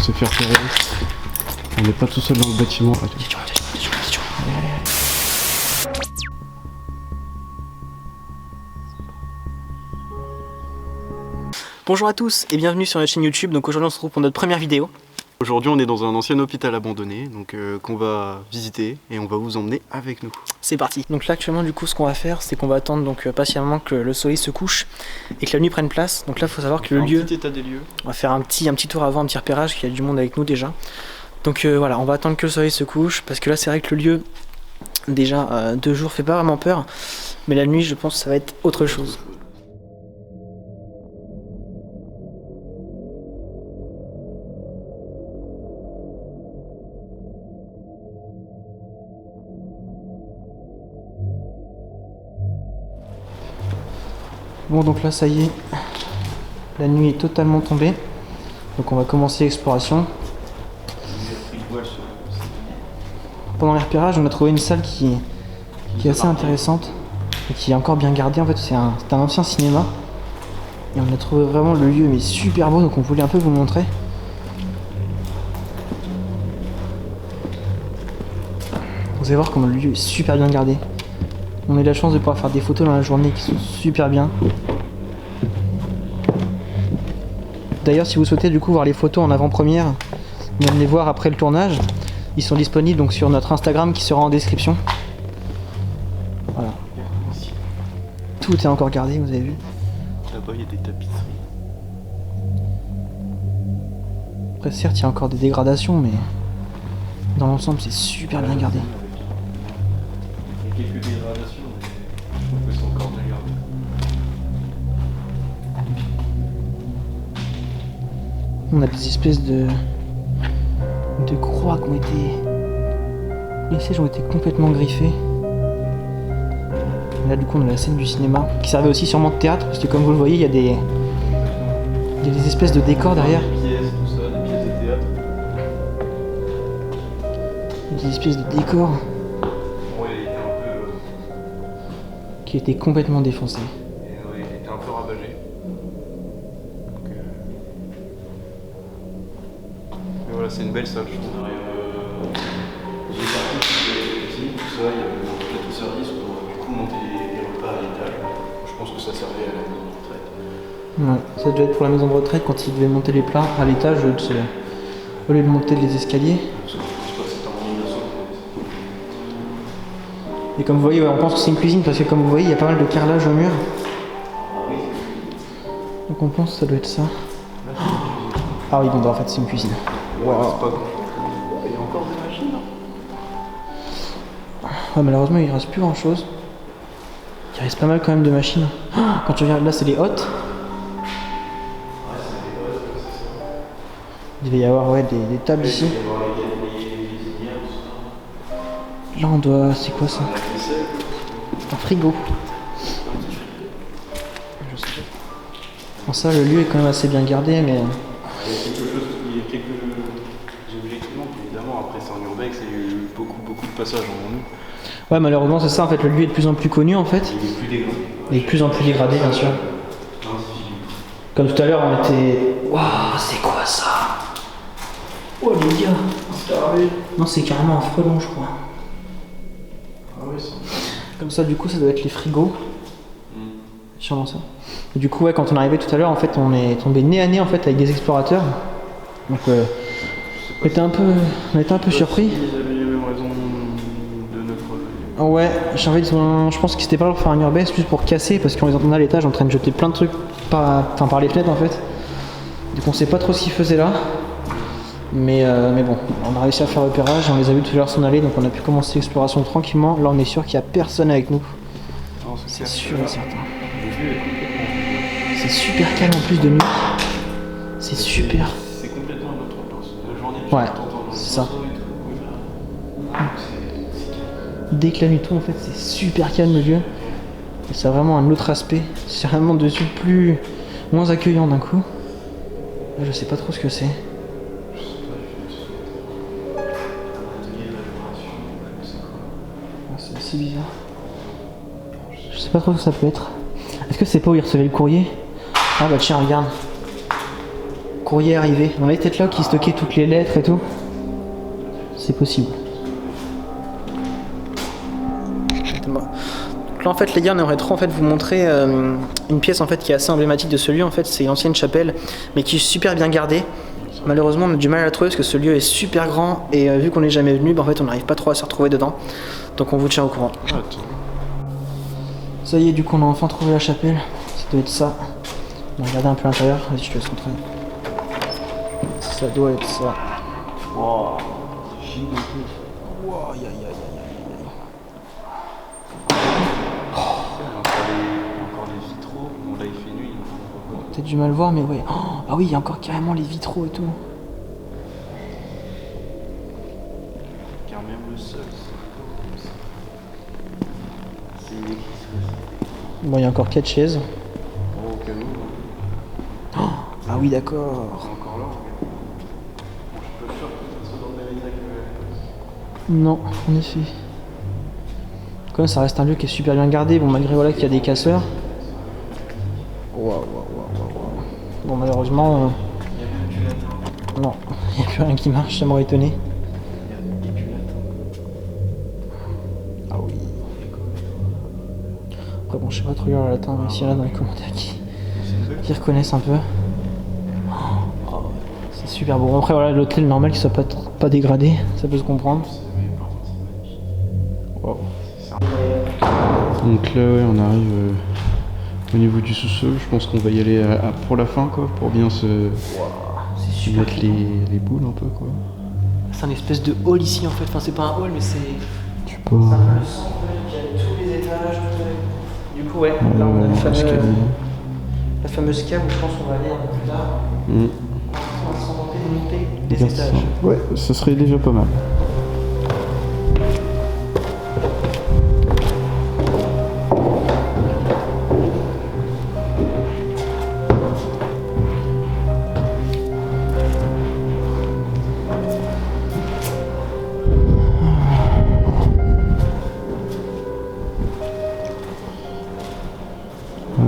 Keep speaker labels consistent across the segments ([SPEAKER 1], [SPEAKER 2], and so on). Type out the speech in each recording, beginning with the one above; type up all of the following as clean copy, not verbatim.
[SPEAKER 1] s'est fait repérer. On n'est pas tout seul dans le bâtiment.
[SPEAKER 2] Bonjour à tous et bienvenue sur notre chaîne YouTube. Donc aujourd'hui on se retrouve pour notre première vidéo.
[SPEAKER 1] Aujourd'hui on est dans un ancien hôpital abandonné, donc qu'on va visiter et on va vous emmener avec nous.
[SPEAKER 2] C'est parti. Donc là actuellement du coup ce qu'on va faire c'est qu'on va attendre donc patiemment que le soleil se couche et que la nuit prenne place. Donc là il faut savoir que le lieu,
[SPEAKER 1] petit état des lieux.
[SPEAKER 2] On va faire un petit tour avant, un petit repérage, qu'il y a du monde avec nous déjà. Donc voilà, on va attendre que le soleil se couche parce que là c'est vrai que le lieu déjà 2 jours fait pas vraiment peur, mais la nuit je pense que ça va être autre chose. Bon donc là ça y est, la nuit est totalement tombée, donc on va commencer l'exploration. Pendant les repérages on a trouvé une salle qui est assez intéressante et qui est encore bien gardée. En fait c'est un ancien cinéma et on a trouvé vraiment le lieu mais super beau, donc on voulait un peu vous montrer. Vous allez voir comment le lieu est super bien gardé. On a eu la chance de pouvoir faire des photos dans la journée qui sont super bien. D'ailleurs si vous souhaitez du coup voir les photos en avant-première, même les voir après le tournage, ils sont disponibles donc sur notre Instagram qui sera en description. Voilà. Tout est encore gardé, vous avez vu.
[SPEAKER 1] Là-bas il y a des tapisseries.
[SPEAKER 2] Après certes il y a encore des dégradations mais dans l'ensemble c'est super bien gardé.
[SPEAKER 1] Il y a quelques dégradations, mais je trouve que c'est encore bien gardé.
[SPEAKER 2] On a des espèces de croix qui ont été... Les sièges ont été complètement griffés. Et là du coup on a la scène du cinéma, qui servait aussi sûrement de théâtre, parce que comme vous le voyez il y a des espèces de décors derrière.
[SPEAKER 1] Des pièces, tout ça, des pièces de théâtre.
[SPEAKER 2] Des espèces de décors
[SPEAKER 1] Bon, il était un peu...
[SPEAKER 2] qui étaient complètement défoncés.
[SPEAKER 1] il était un peu ravagé. Donc, mais voilà, c'est une belle salle, je trouve. On arrive... J'ai parti aussi, tout ça, il y avait un plateau service pour du coup monter les repas à l'étage. Je pense que ça servait à la maison de retraite.
[SPEAKER 2] Ouais, ça devait être pour la maison de retraite quand ils devaient monter les plats à l'étage au lieu de monter les escaliers.
[SPEAKER 1] Parce que je pense pas que c'était en 1900.
[SPEAKER 2] Et comme vous voyez, ouais, on pense que c'est une cuisine parce que comme vous voyez, il y a pas mal de carrelage au mur. Donc on pense que ça doit être ça. Ah oui, bon bah en fait c'est une cuisine.
[SPEAKER 1] Ouais, c'est pas grand. Il y a encore des machines.
[SPEAKER 2] Ouais, malheureusement il reste plus grand chose. Il reste pas mal quand même de machines. Quand tu regardes là c'est les hottes. Il devait y avoir ouais, des tables ici. Là on doit... c'est quoi ça? Un frigo. Je sais pas. Bon, ça le lieu est quand même assez bien gardé mais...
[SPEAKER 1] Il y a quelques objectivement, évidemment, après c'est en urbex et il y a eu beaucoup de passages en nous.
[SPEAKER 2] Ouais malheureusement c'est ça en fait, le lieu est de plus en plus connu en fait.
[SPEAKER 1] Il est plus dégradé.
[SPEAKER 2] Il est de plus en plus dégradé bien sûr. Comme tout à l'heure on était... Waouh c'est quoi ça? Oh les gars, non c'est carrément un frelon je crois.
[SPEAKER 1] Ah oui, ça.
[SPEAKER 2] Comme ça du coup ça doit être les frigos. Sûrement ça. Et du coup ouais quand on est arrivé tout à l'heure en fait on est tombé nez à nez en fait avec des explorateurs. Donc on était un peu surpris.
[SPEAKER 1] Ils avaient la même raison de notre...
[SPEAKER 2] Ouais, je pense qu'ils étaient pas là pour faire un urbex, plus pour casser parce qu'on les entendait à l'étage en train de jeter plein de trucs par les fenêtres en fait. Donc on sait pas trop ce qu'ils faisaient là. Mais bon, on a réussi à faire repérage, on les a vus tout à l'heure s'en aller, donc on a pu commencer l'exploration tranquillement. Là on est sûr qu'il n'y a personne avec nous. C'est sûr et certain. C'est super calme en plus de nuit. C'est super.
[SPEAKER 1] C'est complètement notre ambiance. La journée,
[SPEAKER 2] Ouais, c'est ça. Dès que la nuit tombe en fait c'est super calme le lieu. Et ça a vraiment un autre aspect. C'est vraiment de suite moins accueillant d'un coup. Là je sais pas trop ce que c'est. C'est assez bizarre. Je sais pas trop ce que ça peut être. Est-ce que c'est pas où il recevait le courrier? Ah bah tiens regarde. courrier arrivé. On avait peut-être là qui stockait toutes les lettres et tout. C'est possible. Donc là en fait les gars, on aimerait trop en fait vous montrer une pièce en fait qui est assez emblématique de ce lieu. En fait c'est l'ancienne chapelle, mais qui est super bien gardée. Malheureusement on a du mal à la trouver parce que ce lieu est super grand et vu qu'on n'est jamais venu, en fait on n'arrive pas trop à se retrouver dedans. Donc on vous tient au courant. Ça y est, du coup on a enfin trouvé la chapelle. Ça doit être ça. On va regarder un peu l'intérieur. Vas-y, je te laisse montrer. Ça doit être ça. Wow, c'est gigantesque. Wow, aïe aïe aïe aïe
[SPEAKER 1] Encore les vitraux. Bon, là il fait nuit.
[SPEAKER 2] aïe. Peut-être du mal voir, mais ouais. Oh, ah oui, il y a encore carrément les vitraux et tout.
[SPEAKER 1] Car même le sol, c'est une église.
[SPEAKER 2] Bon, il y a encore 4 chaises.
[SPEAKER 1] Oh, au cas où.
[SPEAKER 2] Oh, ah oui, d'accord.
[SPEAKER 1] C'est encore là. Bon, je suis pas sûr que ça soit dans le même état que
[SPEAKER 2] Non, en effet. Quand même, ça reste un lieu qui est super bien gardé. Bon, malgré voilà qu'il y a des casseurs. Waouh, waouh, waouh, waouh. Bon, malheureusement. Non, il n'y a plus rien qui marche, ça m'aurait étonné. Ah oui. Après, bon, je sais pas trop lire le latin, mais s'il y en a dans les commentaires qui reconnaissent un peu. Oh, c'est super beau. Après, voilà, l'hôtel normal qui soit pas dégradé, ça peut se comprendre. Wow.
[SPEAKER 1] Donc là, ouais, on arrive au niveau du sous-sol. Je pense qu'on va y aller pour la fin, quoi, pour bien se mettre les boules un peu, quoi.
[SPEAKER 2] C'est un espèce de hall ici en fait. Enfin, c'est pas un hall, mais c'est.
[SPEAKER 1] Je sais pas.
[SPEAKER 2] C'est un peu le centre, il y a tous les étages. Du coup, ouais, là on a la fameuse cave où je pense qu'on va aller un peu plus tard. On va se contenter de monter les étages.
[SPEAKER 1] Ouais, ce serait déjà pas mal.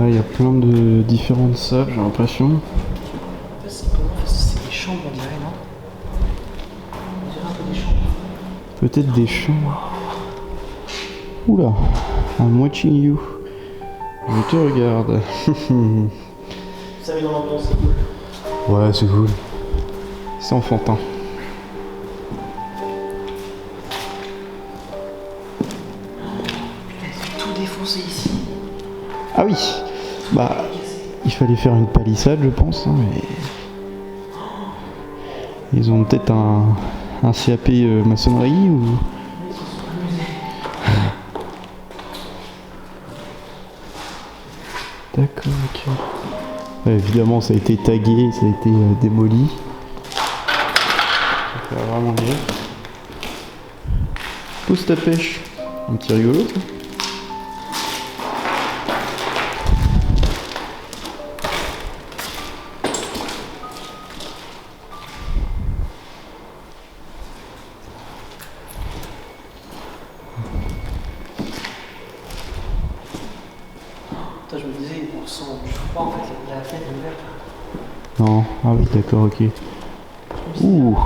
[SPEAKER 1] Il y a plein de différentes salles, j'ai l'impression.
[SPEAKER 2] En fait, c'est des chambres, on dirait, non? On dirait un peu des chambres.
[SPEAKER 1] Peut-être des chambres. Oula, I'm watching you. Je te regarde.
[SPEAKER 2] Ça met dans l'ambiance, c'est cool.
[SPEAKER 1] Ouais, c'est cool. C'est enfantin.
[SPEAKER 2] Putain, ils ont tout défoncé ici.
[SPEAKER 1] Ah oui, bah, il fallait faire une palissade, je pense, hein, mais ils ont peut-être un CAP maçonnerie ou. D'accord, ok. Ouais, évidemment, ça a été tagué, ça a été démoli. Ça fait vraiment bien. Pousse ta pêche. Un petit rigolo, ça.
[SPEAKER 2] Putain, je me disais, on sent du froid en fait, la fenêtre est ouverte.
[SPEAKER 1] Non, ah oui, d'accord, ok. Ouh,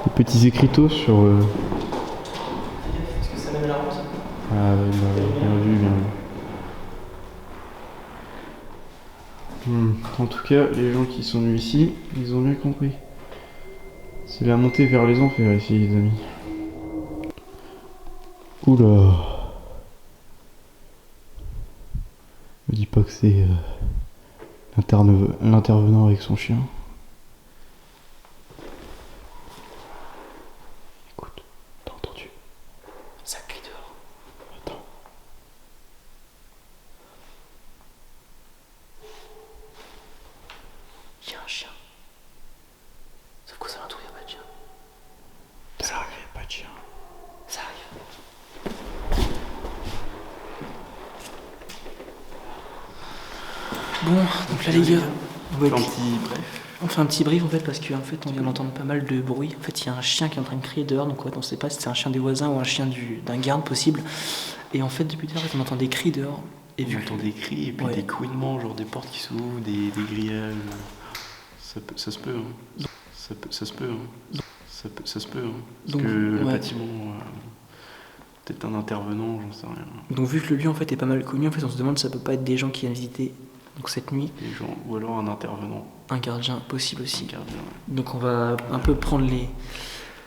[SPEAKER 1] des petits écriteaux sur.
[SPEAKER 2] Est-ce que ça mène à la route?
[SPEAKER 1] Ah ouais, bah, bien vu, bien vu. En tout cas, les gens qui sont venus ici, ils ont bien compris. C'est la montée vers les enfers ici, les amis. Oula. Me dis pas que c'est l'intervenant avec son chien. Écoute, t'as entendu?
[SPEAKER 2] Ça crie dehors.
[SPEAKER 1] Attends.
[SPEAKER 2] Il y a un chien. Sauf qu'aux alentours, il n'y a pas de chien.
[SPEAKER 1] Ça arrive, y a pas de chien.
[SPEAKER 2] Ça arrive. Bon, donc là les gars, on fait un petit brief en fait parce qu'en fait on vient d'entendre pas mal de bruit. En fait il y a un chien qui est en train de crier dehors, donc on sait pas si c'est un chien des voisins ou un chien d'un garde possible. Et en fait depuis tout à l'heure on entend des cris dehors. Et
[SPEAKER 1] On entend des cris et puis
[SPEAKER 2] Ouais.
[SPEAKER 1] des couinements, genre des portes qui s'ouvrent, des grillages. Ça se peut, hein. Ça se peut, hein. Ça se peut, hein. Parce
[SPEAKER 2] Donc,
[SPEAKER 1] que le
[SPEAKER 2] ouais.
[SPEAKER 1] bâtiment, peut-être un intervenant, j'en sais rien.
[SPEAKER 2] Donc vu que le lieu en fait est pas mal connu, en fait on se demande si ça peut pas être des gens qui viennent visiter donc cette nuit.
[SPEAKER 1] Les gens, ou alors un intervenant.
[SPEAKER 2] Un gardien possible aussi.
[SPEAKER 1] Un gardien, ouais.
[SPEAKER 2] Donc on va un peu prendre les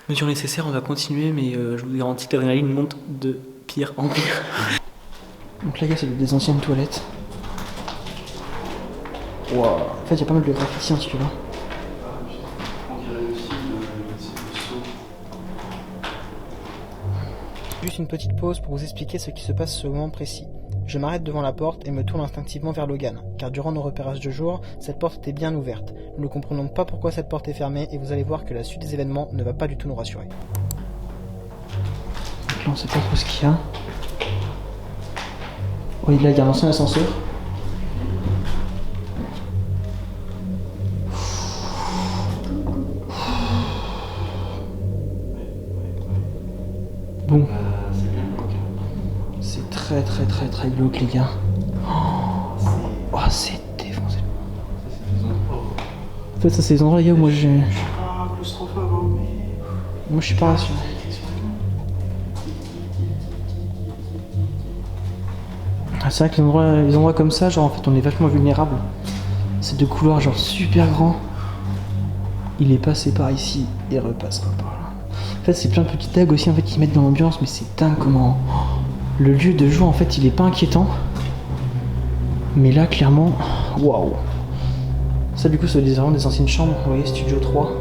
[SPEAKER 2] mesures nécessaires, on va continuer, mais je vous garantis que l'adrénaline monte de pire en pire. Donc là, gars, c'est des anciennes toilettes. Wow. En fait, il y a pas mal de graffiti en dessous là.
[SPEAKER 1] On dirait le film Saut.
[SPEAKER 2] Juste une petite pause pour vous expliquer ce qui se passe à ce moment précis. Je m'arrête devant la porte et me tourne instinctivement vers Logan, car durant nos repérages de jour, cette porte était bien ouverte. Nous ne comprenons pas pourquoi cette porte est fermée et vous allez voir que la suite des événements ne va pas du tout nous rassurer. Donc là, on sait pas trop ce qu'il y a. Oui, là, il y a un ancien ascenseur. Bon.
[SPEAKER 1] C'est bien glauque.
[SPEAKER 2] C'est très glauque, les gars. Oh, c'est défoncé. En fait, ça, c'est les endroits, les gars, où moi j'ai.
[SPEAKER 1] Je suis pas claustrophobe, hein, mais.
[SPEAKER 2] Moi, je suis pas rassuré. Ah, c'est vrai que les endroits comme ça, genre en fait, on est vachement vulnérable. C'est deux couloirs, genre super grands. Il est passé par ici et repassera par là. En fait, c'est plein de petits tags aussi en fait qui mettent dans l'ambiance, mais c'est dingue comment. Le lieu de jour, en fait, il est pas inquiétant. Mais là, clairement, waouh. Ça, du coup, c'est vraiment des anciennes chambres. Vous voyez, Studio 3.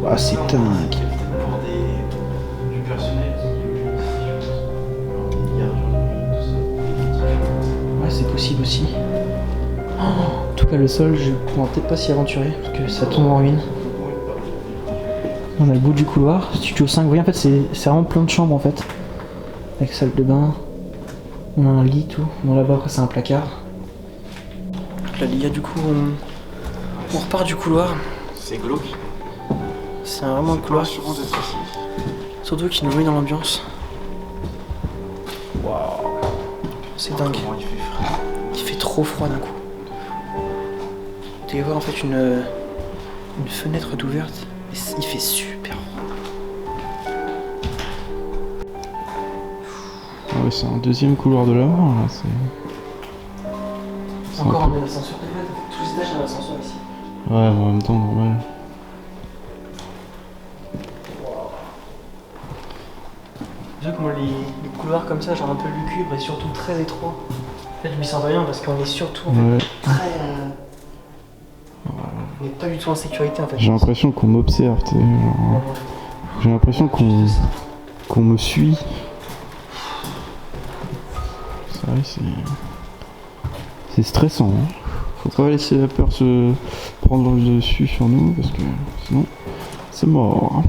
[SPEAKER 2] Ah, c'est dingue.
[SPEAKER 1] Pour du personnel
[SPEAKER 2] Ouais, c'est possible aussi. Oh, en tout cas, le sol, je pourrais peut-être pas s'y aventurer parce que ça tombe en ruine. On a le bout du couloir. Studio 5, vous voyez, en fait, c'est vraiment plein de chambres en fait. Avec salle de bain. On a un lit, tout. Bon, là-bas, après, c'est un placard. Là, les gars, du coup, on repart du couloir.
[SPEAKER 1] C'est glauque.
[SPEAKER 2] C'est vraiment un couloir.
[SPEAKER 1] Souvent d'être ici.
[SPEAKER 2] Surtout qui nous met dans l'ambiance. Waouh. C'est dingue.
[SPEAKER 1] Comment il fait frais.
[SPEAKER 2] Il fait trop froid d'un coup. Vous devez voir en fait une fenêtre d'ouverte. Et il fait super froid.
[SPEAKER 1] Ah ouais, c'est un deuxième couloir de la mort là. C'est
[SPEAKER 2] Encore un ascenseur. Tous les étages, il y a un ascenseur ici.
[SPEAKER 1] Ouais, mais en même temps, normal.
[SPEAKER 2] Déjà comment les couloirs comme ça, genre un peu lugubre et surtout très étroit. En fait, je m'y sens rien parce qu'on est surtout en fait, très. On n'est pas du tout en sécurité en fait.
[SPEAKER 1] J'ai l'impression qu'on m'observe, tu sais. J'ai l'impression qu'on me suit. C'est vrai, c'est stressant. Hein. Faut pas laisser la peur se prendre le dessus sur nous parce que sinon c'est mort.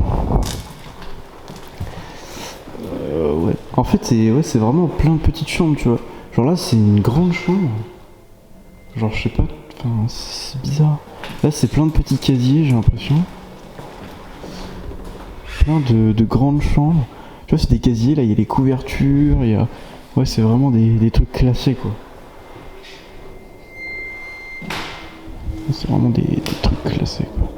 [SPEAKER 1] Ouais. En fait, c'est vraiment plein de petites chambres, tu vois. Genre là, c'est une grande chambre. Genre, je sais pas. Enfin, c'est bizarre. Là, c'est plein de petits casiers, j'ai l'impression. Plein de grandes chambres. Tu vois, c'est des casiers, là, il y a les couvertures, il y a. Ouais, c'est vraiment des trucs classés, quoi. C'est vraiment des trucs classés, quoi.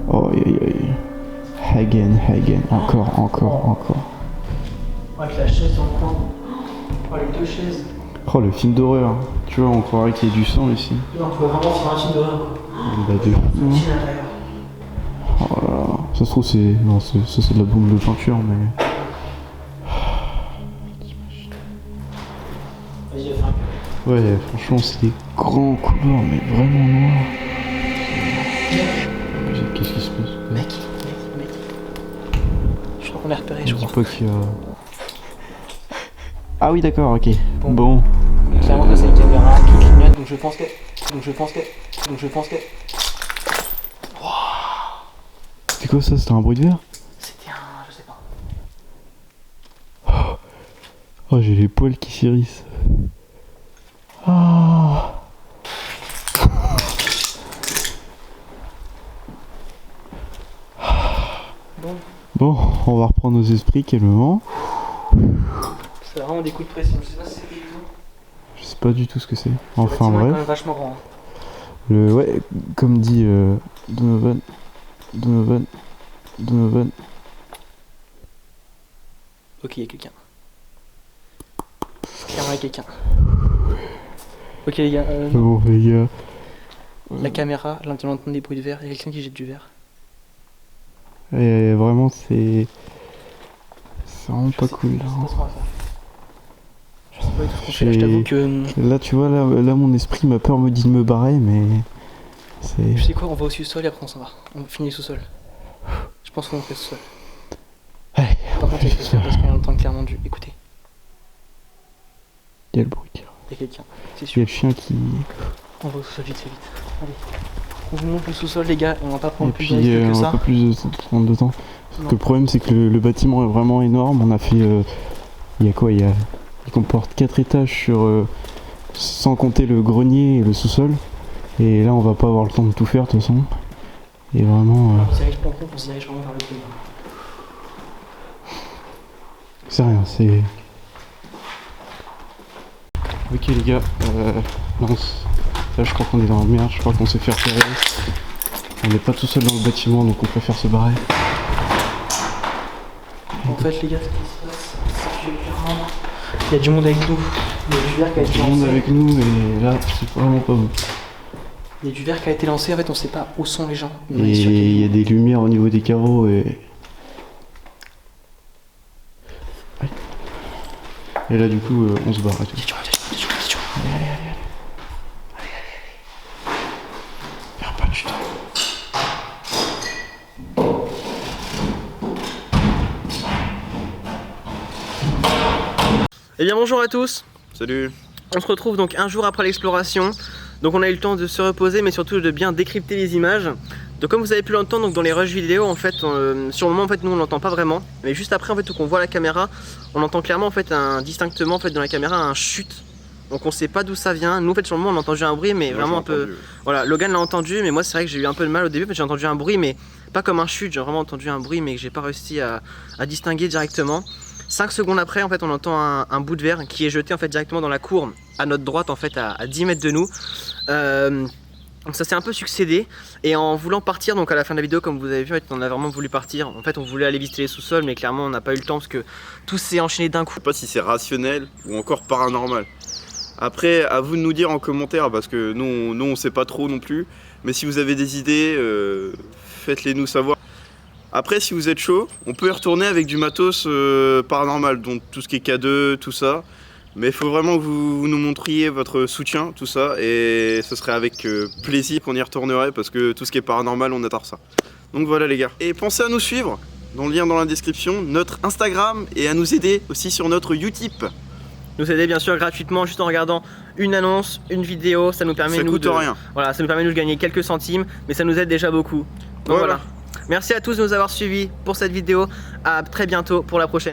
[SPEAKER 1] Oh, aïe aïe aïe. Hagen, encore.
[SPEAKER 2] Avec la chaise dans le coin. Oh, les deux chaises.
[SPEAKER 1] Oh, le film d'horreur. Tu vois, on croirait qu'il y a du sang ici.
[SPEAKER 2] Non, on peut vraiment faire un film d'horreur.
[SPEAKER 1] Bah, de fou. Oh là là. Ça se trouve, c'est. Non, ça, c'est de la bombe de peinture, mais.
[SPEAKER 2] Vas-y, va faire un peu.
[SPEAKER 1] Ouais, franchement, c'est des grands couloirs, mais vraiment noirs. Qu'est-ce qui se passe?
[SPEAKER 2] Mec. Je crois qu'on l'a repéré, je
[SPEAKER 1] Dis
[SPEAKER 2] crois.
[SPEAKER 1] pas qu'il y a. Ah oui, d'accord, ok.
[SPEAKER 2] Bon.
[SPEAKER 1] Bon.
[SPEAKER 2] Clairement, ça c'est une caméra qui clignote, donc je pense que.
[SPEAKER 1] C'est quoi ça? C'était un bruit de verre?
[SPEAKER 2] C'était un. Je sais pas.
[SPEAKER 1] Oh, j'ai les poils qui s'hérissent. Ah. Bon, on va reprendre nos esprits calmement.
[SPEAKER 2] C'est vraiment des coups de pression, je sais pas si c'était tout.
[SPEAKER 1] pas du tout ce que c'est. Enfin
[SPEAKER 2] C'est quand
[SPEAKER 1] bref.
[SPEAKER 2] même vachement grand.
[SPEAKER 1] Ouais, comme dit Donovan.
[SPEAKER 2] Ok, il y a quelqu'un. Clairement, il y a quelqu'un. Ok, les gars.
[SPEAKER 1] Bon, les gars.
[SPEAKER 2] La caméra, là, on entend des bruits de verre. Il y a quelqu'un qui jette du verre.
[SPEAKER 1] Et vraiment, c'est vraiment pas cool.
[SPEAKER 2] Je sais pas ce qu'on va faire. Je sais pas du tout ce qu'on fait.
[SPEAKER 1] J'ai-
[SPEAKER 2] Je t'avoue que.
[SPEAKER 1] Là, tu vois, là mon esprit, ma peur me dit de me barrer, mais c'est.
[SPEAKER 2] Tu sais quoi, on va au sous-sol et après on s'en va. On finit le sous-sol. Je pense qu'on fait le sous-sol.
[SPEAKER 1] Allez,
[SPEAKER 2] Par contre, il y a quelqu'un parce qu'on entend clairement du. Écoutez,
[SPEAKER 1] il y a le bruit.
[SPEAKER 2] il y a quelqu'un. C'est
[SPEAKER 1] Il y a
[SPEAKER 2] sûr.
[SPEAKER 1] le chien qui.
[SPEAKER 2] On va au sous-sol vite, Allez. On vous montre le sous-sol, les gars. On va pas
[SPEAKER 1] Et
[SPEAKER 2] prendre plus
[SPEAKER 1] puis,
[SPEAKER 2] de risques que
[SPEAKER 1] on va
[SPEAKER 2] ça.
[SPEAKER 1] pas plus prendre de temps. Parce
[SPEAKER 2] Non.
[SPEAKER 1] que le problème, c'est que le bâtiment est vraiment énorme. On a fait. Il y a quoi il comporte 4 étages sur. Sans compter le grenier et le sous-sol. Et là, on va pas avoir le temps de tout faire, de toute façon. Et vraiment.
[SPEAKER 2] On se dirige pas en compte, on se dirige vraiment vers le pays.
[SPEAKER 1] C'est rien, c'est. Ok les gars, non, là je crois qu'on est dans la merde, je crois qu'on s'est fait repérer. On n'est pas tout seul dans le bâtiment donc on préfère se barrer.
[SPEAKER 2] En fait, les gars, ce qui se passe, c'est que clairement, il y a du monde avec nous. Il y a du verre qui a été
[SPEAKER 1] Tout le monde
[SPEAKER 2] lancé.
[SPEAKER 1] avec nous et là c'est vraiment pas bon.
[SPEAKER 2] Il y a du verre qui a été lancé, en fait, on sait pas où sont les gens.
[SPEAKER 1] Et il y a des lumières au niveau des carreaux et. Et là du coup on se barre et tout. Allez. Perds pas du temps.
[SPEAKER 2] Eh bien, bonjour à tous.
[SPEAKER 1] Salut.
[SPEAKER 2] On se retrouve donc un jour après l'exploration. Donc on a eu le temps de se reposer mais surtout de bien décrypter les images. Donc comme vous avez pu l'entendre dans les rushs vidéo en fait, sur le moment en fait nous on l'entend pas vraiment. Mais juste après en fait qu'on voit la caméra, on entend clairement en fait distinctement en fait dans la caméra un chute. Donc on sait pas d'où ça vient. Nous en fait sur le moment on a entendu un bruit mais vraiment un peu. Voilà, Logan l'a entendu mais moi c'est vrai que j'ai eu un peu de mal au début parce que j'ai entendu un bruit mais pas comme un chute. J'ai vraiment entendu un bruit mais que j'ai pas réussi à distinguer directement. 5 secondes après en fait on entend un bout de verre qui est jeté en fait directement dans la cour à notre droite en fait à 10 mètres de nous. Donc ça s'est un peu succédé et en voulant partir donc à la fin de la vidéo comme vous avez vu en fait, on a vraiment voulu partir. En fait on voulait aller visiter les sous-sols mais clairement on n'a pas eu le temps parce que tout s'est enchaîné d'un coup.
[SPEAKER 3] Je sais pas si c'est rationnel ou encore paranormal. Après, à vous de nous dire en commentaire parce que nous on sait pas trop non plus. Mais si vous avez des idées, faites-les nous savoir. Après, si vous êtes chaud, on peut y retourner avec du matos paranormal, donc tout ce qui est K2, tout ça. Mais il faut vraiment que vous nous montriez votre soutien, tout ça, et ce serait avec plaisir qu'on y retournerait parce que tout ce qui est paranormal, on adore ça. Donc voilà les gars. Et pensez à nous suivre, dans le lien dans la description, notre Instagram et à nous aider aussi sur notre Utip.
[SPEAKER 2] Nous aider bien sûr gratuitement juste en regardant une annonce, une vidéo, ça nous permet
[SPEAKER 3] Ça coûte rien.
[SPEAKER 2] Voilà, ça nous permet de gagner quelques centimes, mais ça nous aide déjà beaucoup. Donc voilà. Merci à tous de nous avoir suivis pour cette vidéo. À très bientôt pour la prochaine.